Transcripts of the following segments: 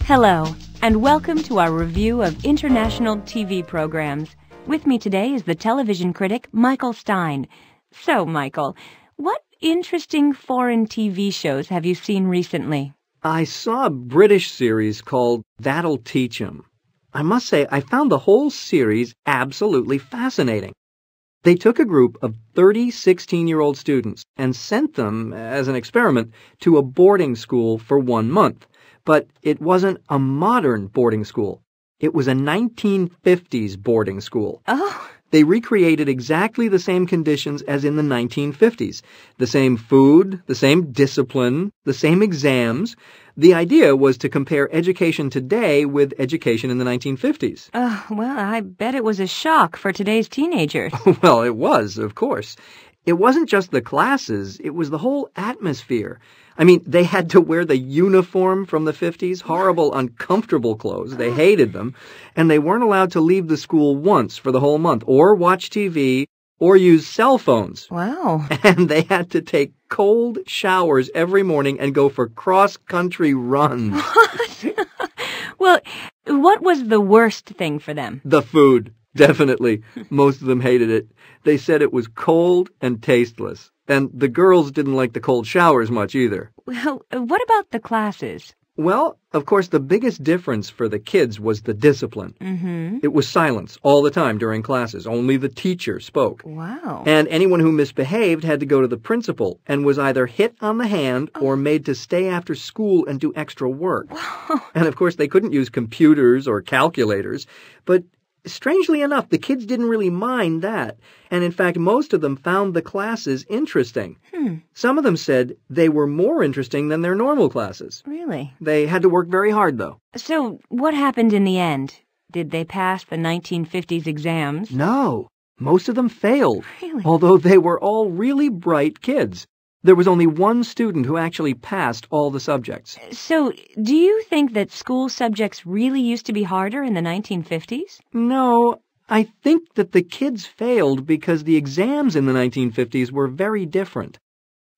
Hello, and welcome to our review of international TV programs. With me today is the television critic, Michael Stein. So, Michael, what interesting foreign TV shows have you seen recently? I saw a British series called That'll Teach 'Em. I must say, I found the whole series absolutely fascinating. They took a group of 30 16-year-old students and sent them, as an experiment, to a boarding school for 1 month. But it wasn't a modern boarding school. It was a 1950s boarding school. Oh. They recreated exactly the same conditions as in the 1950s. The same food, the same discipline, the same exams. The idea was to compare education today with education in the 1950s. Well, I bet it was a shock for today's teenagers. Well, it was, of course. It wasn't just the classes, it was the whole atmosphere. I mean, they had to wear the uniform from the 50s, horrible, uncomfortable clothes. They hated them. And they weren't allowed to leave the school once for the whole month, or watch TV, or use cell phones. Wow. And they had to take cold showers every morning and go for cross-country runs. Well, what was the worst thing for them? The food, definitely. Most of them hated it. They said it was cold and tasteless. And the girls didn't like the cold showers much either. Well, what about the classes? Well, of course, the biggest difference for the kids was the discipline. Mm-hmm. It was silence all the time during classes. Only the teacher spoke. Wow. And anyone who misbehaved had to go to the principal and was either hit on the hand or made to stay after school and do extra work. Wow. And of course, they couldn't use computers or calculators, but strangely enough, the kids didn't really mind that. And in fact, most of them found the classes interesting. Some of them said they were more interesting than their normal classes. Really? They had to work very hard, though. So, what happened in the end? Did they pass the 1950s exams? No, most of them failed. Really? Although they were all really bright kids. There was only one student who actually passed all the subjects. So, do you think that school subjects really used to be harder in the 1950s? No, I think that the kids failed because the exams in the 1950s were very different.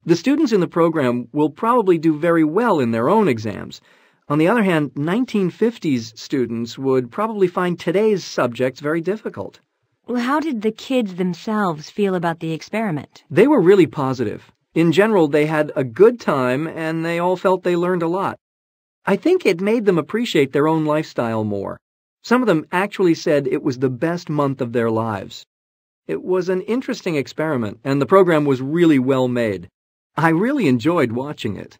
The students in the program will probably do very well in their own exams. On the other hand, 1950s students would probably find today's subjects very difficult. Well, how did the kids themselves feel about the experiment? They were really positive. In general, they had a good time, and they all felt they learned a lot. I think it made them appreciate their own lifestyle more. Some of them actually said it was the best month of their lives. It was an interesting experiment, and the program was really well made. I really enjoyed watching it.